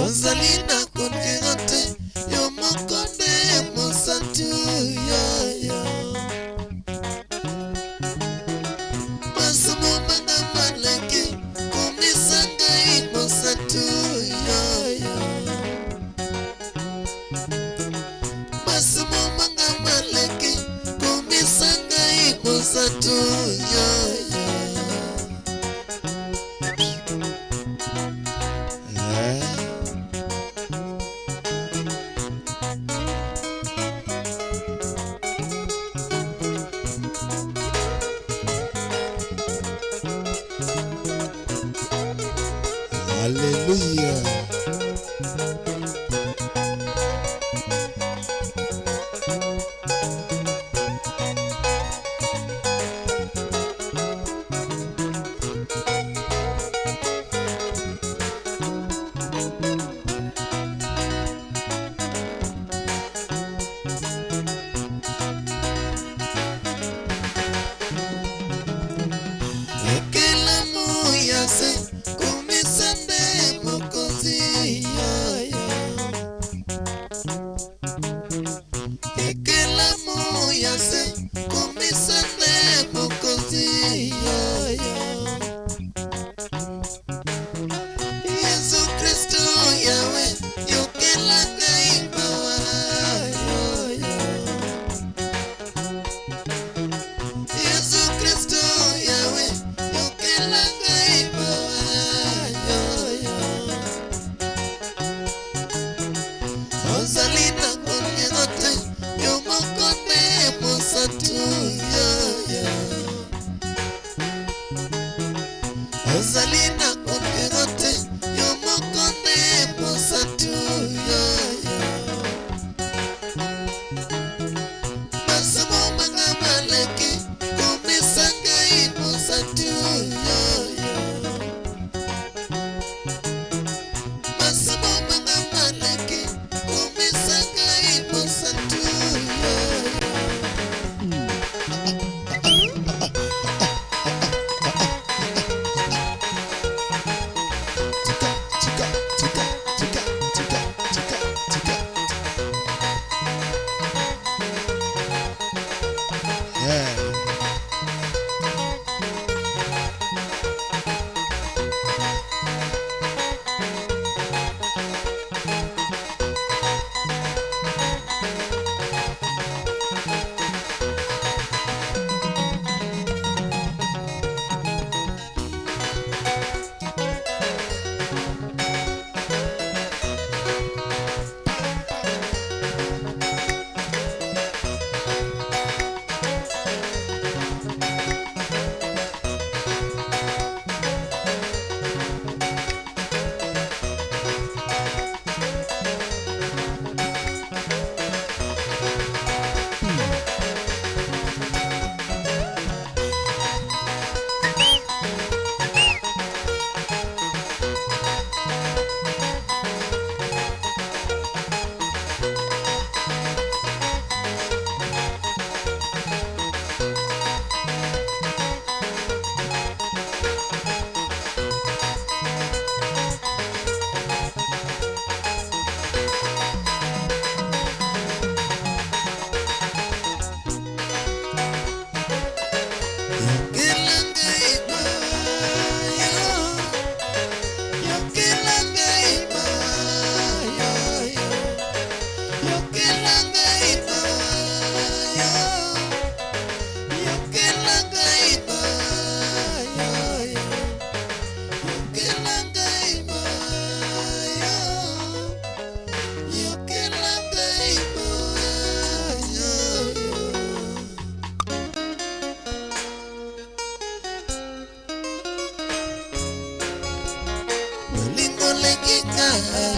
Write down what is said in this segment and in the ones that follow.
Ozalina kongerote yo mokonde mosatu ya ya. Masumo manga malaki kumisanga mosatu ya ya. Masumo manga malaki kumisanga mosatu ya ya. Hallelujah. Ozalina kongerote yo mokonde mosatu ya ya. Masumo manga malaki kumisanga mosatu ya ya. Masumo manga malaki kumisanga mosatu ya ya.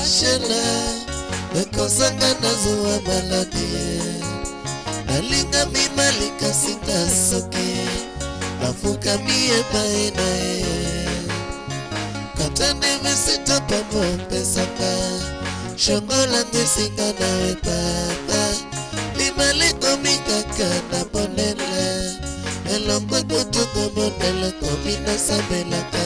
Shela Bekosanga nazuwa baladi Nalinga mimalika sita soki Nafuka miye baina Katane mesita pamo pesaka Shongola ngesinga nawe papa Limaleko mikaka na bonele Elongwe kutuko bonele komina sabelaka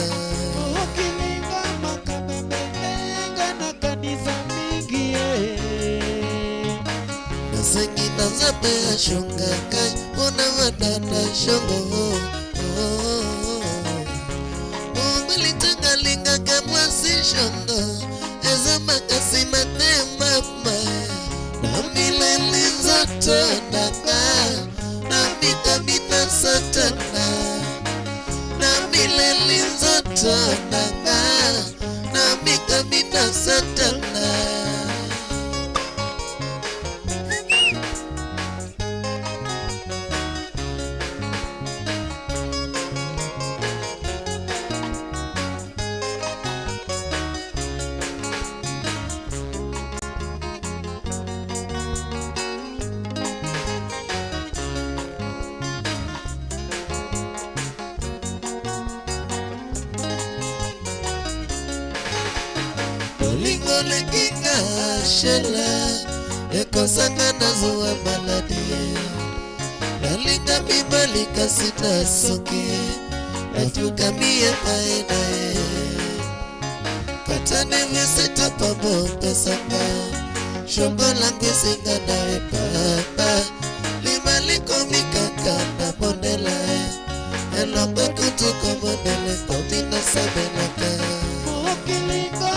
Nzambe ashungaka Mona wadada shongo Mwalitanga linga kamwasi shongo Eza makasi mama Na milele zoto naka Na mitamina satana Na milele zoto naka Na mitamina satana Lingole kinga shela Ekosanga na zuwa maladi Nalinga mibali kasita soki Natuka miye paenae Katane visita pabo pesanga Shongo langu singa nawe papa Limaliko mikaka na mondela Elombe kutuko mondele Komina sabelaka Mokilinga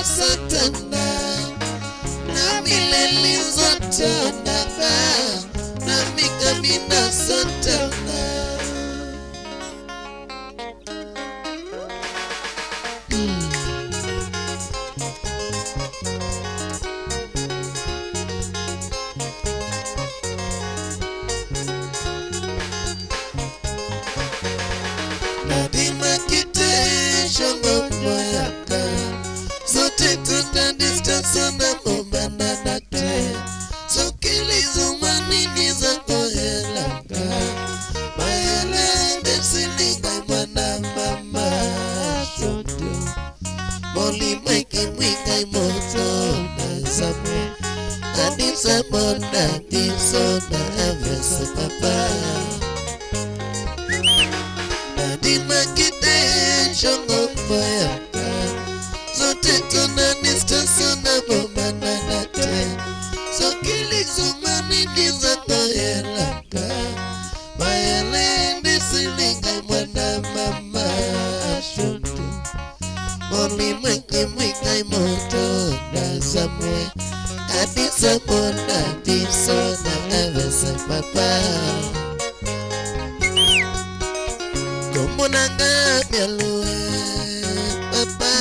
Satana Na milele zote naka Na mikamina satana Nadima kite shongo moyaka Zote tuta distance na mombana nate So kilizo manini za kohelaka Mayele ndesilinga mwana mama Shoto Moli mweke mwika imoto na zame Adisa mona diso na avese papa Nadima kite shongo moyaka Zote tuna distance na bombana nate So kilizumani diza kohelaka Mayele ndesilinga mwana mama Shoto Moli mweke mwika imoto na zamwe Adisa mona diso na avese papa Komunanga mialue papa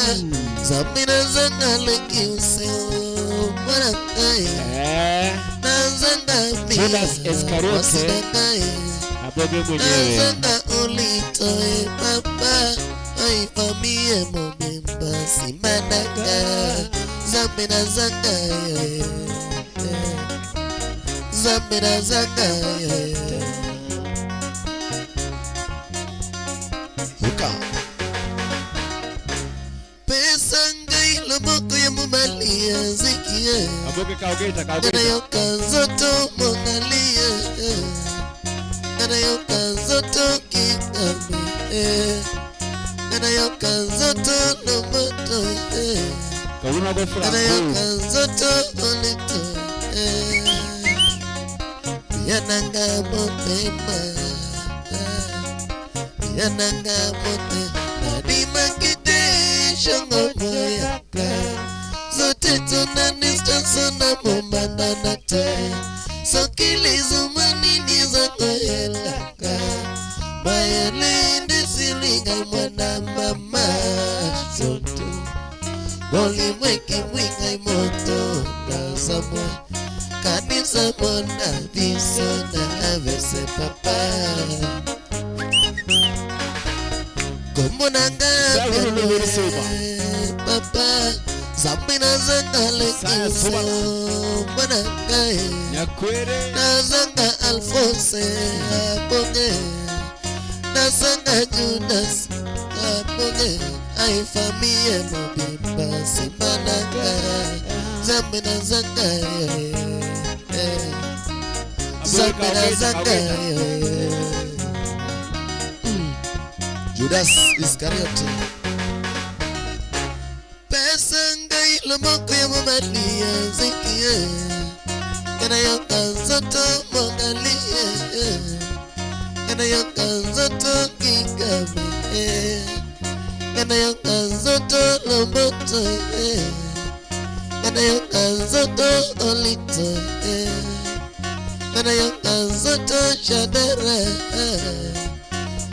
Zamina zanga leki useo Marakai Nazanga Judas Iskariote Aboge mwenyewe Nazanga olitoe papa Haifamie momemba Simanaka Zamina zanga Zamina zanga Huka Pesa ngai lomoko ya mumalia zikie Aboge kaugeta Nana yoka zoto mongalia Nana yoka zoto kikame Nana yoka zoto lomoto Kawuna go Nana Franco yoka zoto olito Yananga mopema Yananga mote Nadima kite shongo moyaka Zote tuna distance na mombana nate So kilizumani niza kohelaka Mayele ndesilinga mwana mama Shoto Moli mweki mwika imoto na samwe Kanisa mona diso na avese papa Komunanga papa Zamina zanga leki useo Manangae Nyakwere Nazanga Alphonse Abonge Nazanga Judas bonge ai famie mobimba simanaga zambina zanga zambina zanga Judas Iscariote pesa ngai lomoko ya mamalia zikie kana yokanzoto mongalie kana yokanzoto kigame kana yokanzoto lomoto kana yokanzoto olito kana yokanzoto shadera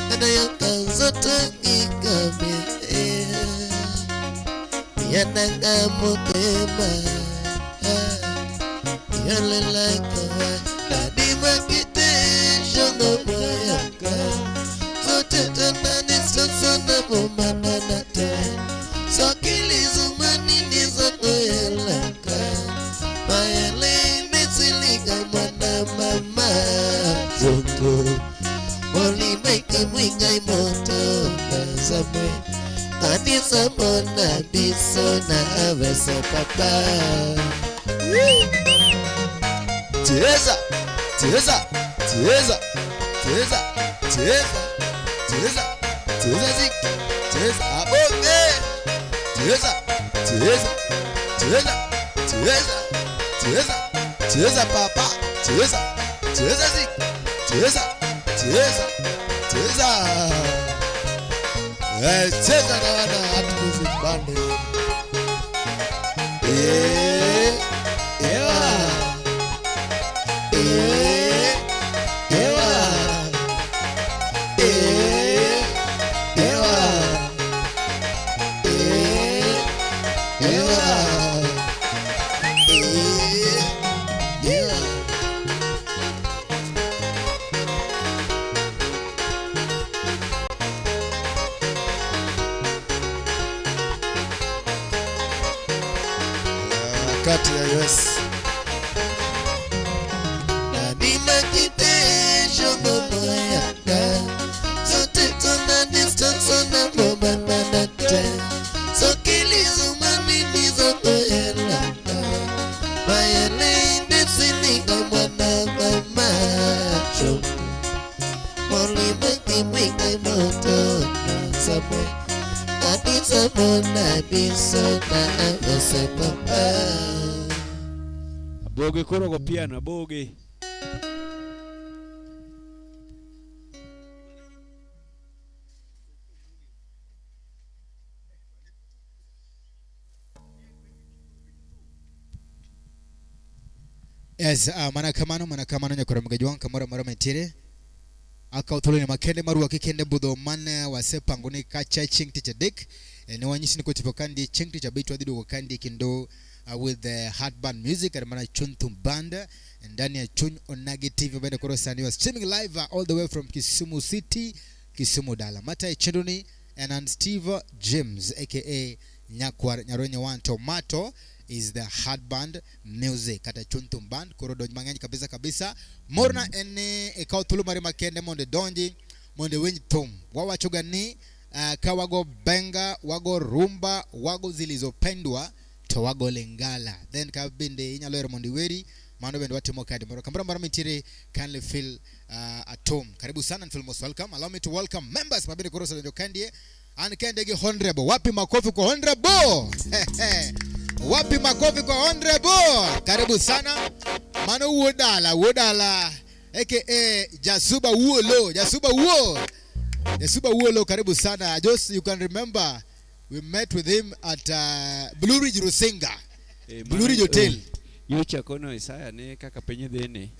kana yokanzoto kigame yananga motema yale like nadima kite shongo boyaka zote tanani sasana bomana nate sokili zumani nizoto yelaka mayale nesiliga mwana mama zoto Oli make mwinga moto kazame Anisa mona biso na avese papa Tieza Tieza Tieza Tieza Tieza Tieza Tieza zik Tieza abonge Tieza Tieza Tieza Tieza Tieza Tieza papa Tieza Tieza zik Tieza Tieza Tieza Tieza na wana hatu music band Ewa Ewa Ewa Ewa kati ya US Nadima kite shongo boyaka Sote tona distance ona boba nanate Sokili zumani nizoto yelaka Mayele indesiniga mwana mama Shongo Moli meki mwinga moto Nasame Adisa mona biso na avese papa Aboge koro go piano aboge Yes, manakamano nyakora mgaji wangu mara metire aka utoloni makende maruwa kikende budho mane wasepangu ni kacha chingti cha dik ni wanyisi niko tipokandi chingti cha bitu wadidu wakandi kindo with the hard band music at mana chuntum band ndani ya chun onagi TV bende koro sani wa streaming live all the way from Kisumu City Kisumu Dala mata chindoni and Steve James aka Nyaronye One Tomato is the hard band music kata chuntum band korodo manganyi kabisa morna ene ekautulu mari makende monde donji monde wenyi tom wawachoga ni kawago benga wago rumba wago zilizopendwa to wago lengala then kabinde inyalero monde weri mano bende watimo kadi moro kambara mara mitire kindly feel at home karibu sana and feel most welcome. Allow me to welcome members mabende korosa ndio kandie and kendege honorable wapi makofi kwa honorable wapi makofi kwa honorable karibu sana mano wodala aka Jasuba Uolo karibu sana. Just you can remember we met with him at Blue Ridge Rusinga Blue Ridge Hotel yucha kono Isaya ne kaka penye dhene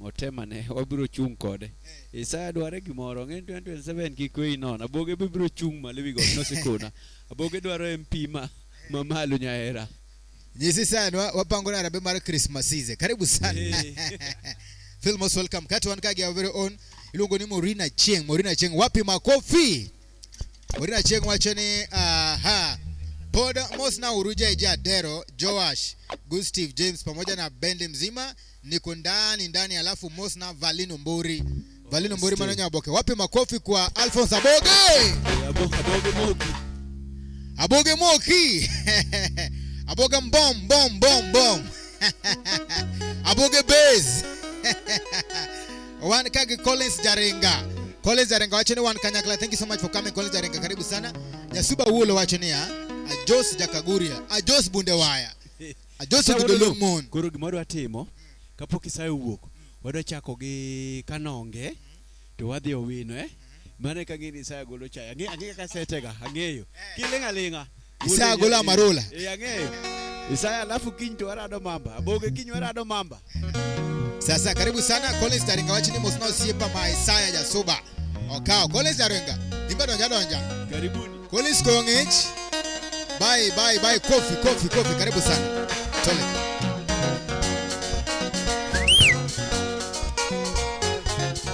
otemane wabiro chung kode Isaya dware gimoro ng'en 2027 kikwei non aboge bibiro chung malewi go no sikona aboge dwaro MP mamalu nyaera nyisi sana wapangona rabe mara Christmas ize karibu sana feel most welcome kati wankage our very own ilungo ni Morina Cheng wapi makofi Morina Cheng wacheni Poda Mosna Uruja Ija Dero, Joash, Gustave James pamoja na bendi mzima niko ndani alafu Mosna Valino Mburi. Valino Mburi mananya Aboke. Wapi makofi kwa Alphonse Aboge? Aboge Moki. Aboge Moki. Aboge bom. Aboge Bez. One Kagi Collins Jaringa. Collins Jaringa wacheni one Kanyakla. Thank you so much for coming Collins Jaringa. Karibu sana. Nyasuba Uolo wacheni ya. Ajos Jakaguria. Ajos Bundewaya. Ajos Gudulumon. Koro gimoro atimo. Kapok isaye wuok. Wado chako gi Kanonge. To wadhi Owino Mane ka gini Isaya golo chaya. Ang'e kaka setega. Ang'eyo. Kilinga. Isaya golo Amarola. Ang'eyo. Isaya alafu kiny to warado mamba. Aboge kiny warado mamba. Sasa karibu sana Collins Jaringa wachini Mosna Osiepa ma Isaya Jasuba. Okao Collins Jaringa. Imba donja. Karibuni. Collins Kongich. Bye. Coffee. Karibu sana. Tole.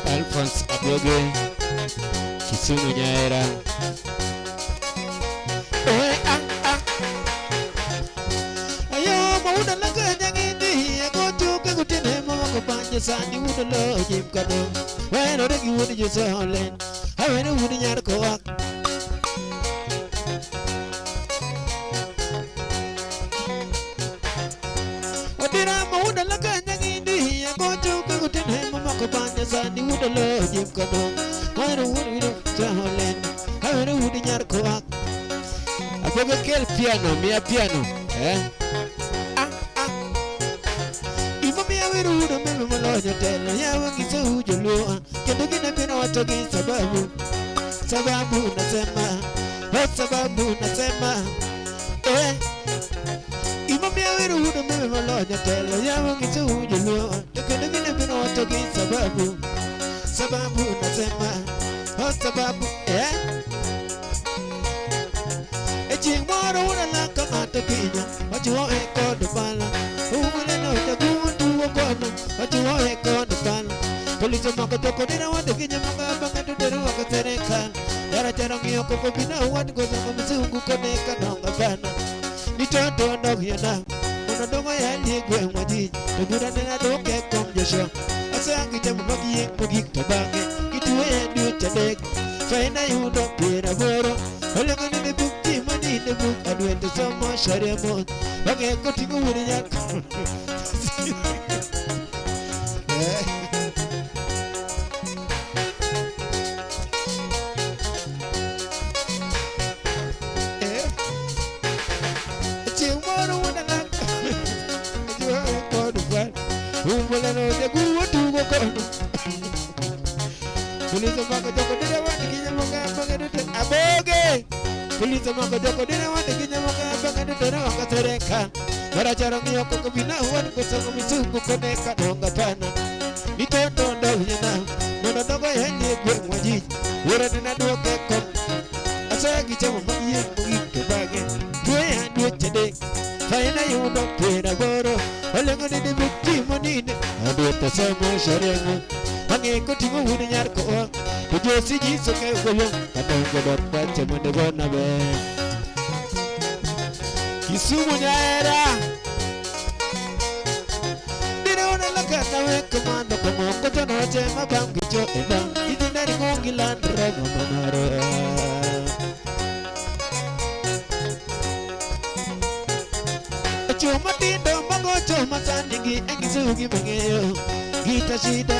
Alphonse Aboge Kisumu Nyaera Ayo mauda laka nyangindi Agotu kagutine mawako panje sani Uda lo jimkado Weno regi wudi jisolen Hawene wudi nyarko wak Wadira mauda laka nyangindi Agotu kagutine mawako panje sani Uda lo jimkado Weno wudi jisolen Hawene wudi nyarko wak Aboge kel piano, mia piano Ima mia wirudo mimi maloja tela Ya wangi saujo lua Kendo gina pina watogi Sababu nasema Ima mia wirudo mimi maloja tela Ya wangi saujo lua Kendo gina pina watogi Sababu nasema Chingwaro una laka mata kinya Wachiwa eko de bala Umule no jagundu wakono Wachiwa eko de bala Polisi maka toko dira wate kinya Maka banga tudere waka sereka Yara charangi yoko kopina Wati kosa kumizungu koneka nonga bana Nitoto ndog yana Unadongo ya ligwe mwajiji Tugura nena doke komjesho Asangi jamu magiye Magik tabange Kituwe edu chadek Faina yudo pira boro Olengo nene bukti mani ne buk Adwende somo shari mo Wange kotingu wuri nyaka Chimoro wuna laka Ajua kodu kwan Umule no jagu watu wakono Polisi maka joko dira wani kinya moka Banga dute Aboge Polisi maka joko dira wani kinya moka Banga dute waka sereka Wara charangi yoko kubina Wani kusongo misungu koneka Nonga pana Nitoto ndo yana Nono dogo yenye kwe mwajiji Wara nina duoke kom Asagi chama magiye Mugike bage Kwe handu chede Faina yudo pera goro Olengo nini bukti monine Adwete somo sharengo Wange kotingo wuni nyarko Kujosi jiso ke ugolo Katongo dorpa chemone gona be Kisumu Nyaera Dine una laka nawe komando Komongo tono chema bangicho ena Idinari ngongi landra gomanaro Chuma tindo mago chuma sandingi Engisugi mengeyo Gita shida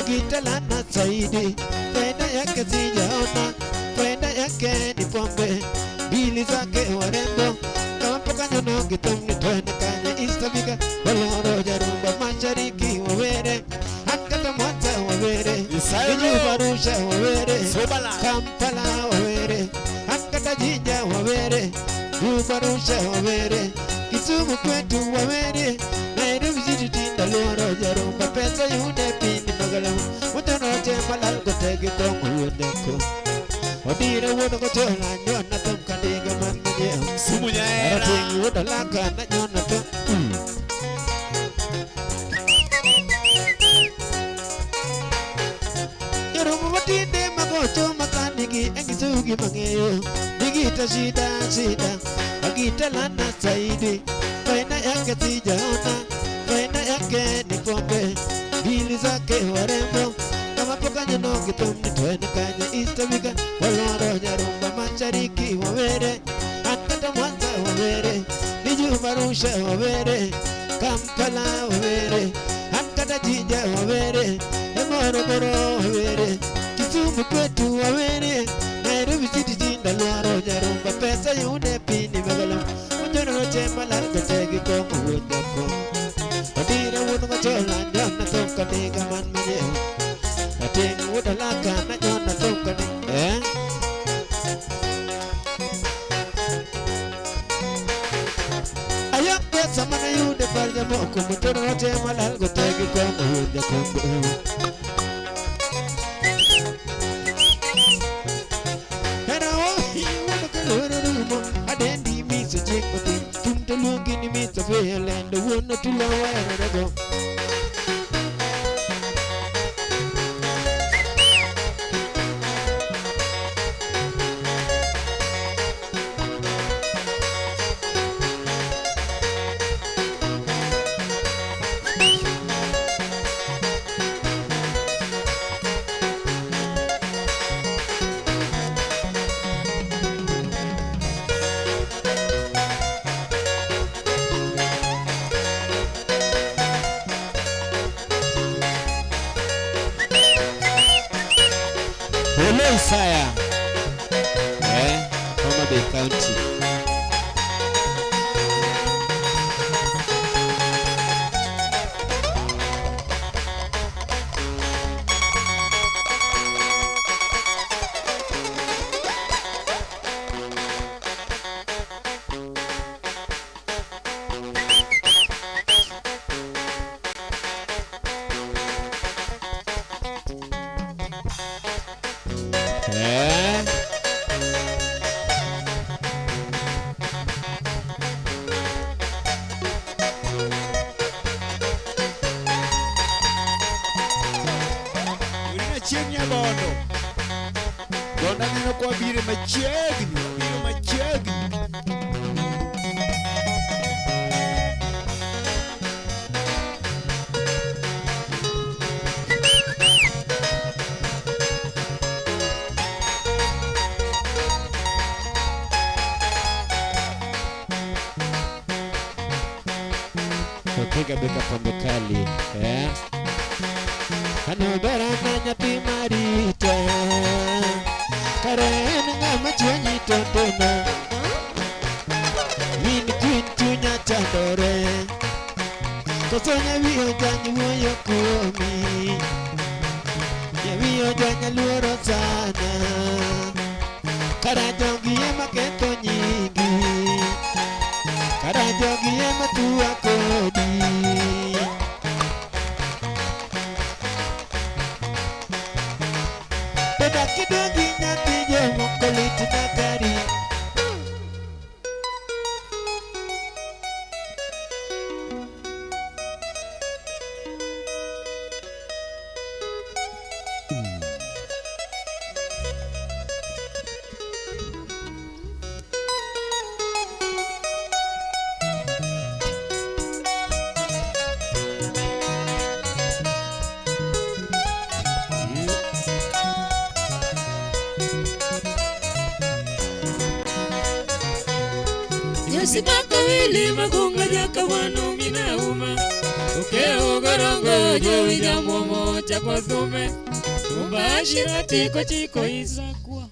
Gita lana zaidi Kwenda yake sijaona Kwenda yake ni pombe Bili zake warembo Kama paka nyono gitomni Twende kanya istabika Waloro jarumba mashariki wawere Hankata mwata wawere Ijubarusha wawere Kampala wawere Hankata jinja wawere Ijubarusha wawere Kisumu kwetu wawere Nairobi city tinda loro jarumba Pesa yude pini magalamu Mutono chema lalgo tege kongo yudeko Odire wono kotola nyona tom kandiga manna nyeo Kisumu Nyaera Aratingi wono laka na nyona tom Jarumba matinde magocho makanigi Engisugi mangeyo Nigi Agita shida shida, agita lana zaidi. Faida yake sijaona, faida yake ni pombe. Bili zake warembo, kama poka nyono kitomni tuene kanye istabika. Waloro nyarumba mashariki wawere, Ankata Mwanza wawere, Niju Marusha wawere, Kampala wawere, Ankata Jinja wawere, Morogoro wawere, Kisumu kwetu wawere, Nairobi City jinda luaro nyarumba pesa yune pini bagalo. Mujona roche malarga tegi komo wunda ko. Odira wunu machola nyona toka niga man manyeho. Ating wuda laka na nyona toka ni Ayam pesa mana yude barja moko. Mujona roche malarga tegi komo wunda ko. Adendi misa jekoti, tumta lungi ni misa feelende, wona tula wera dago. Hello Isaiah. Homa Bay County. Chiegni bono. Donna neno qua bire ma chiegni, ma chiegni. Piga beka pombe kali, Anobera nanya timarita, Karen ngama chwenyi tondona, Mini queen tunya chandore, Kosonya wiyo janyi woyo kuomi, Ya wiyo janya luoro sana, Karajongi ema kento nyingi, Karajongi ema tuwa kodi. Kidogi nyati je mokoliti na gari. Sipaka wili magunga jaka wanu mina uma Ukeo gorongo jowi jamomo chakwa thume Tumba shirati kwa chiko isakwa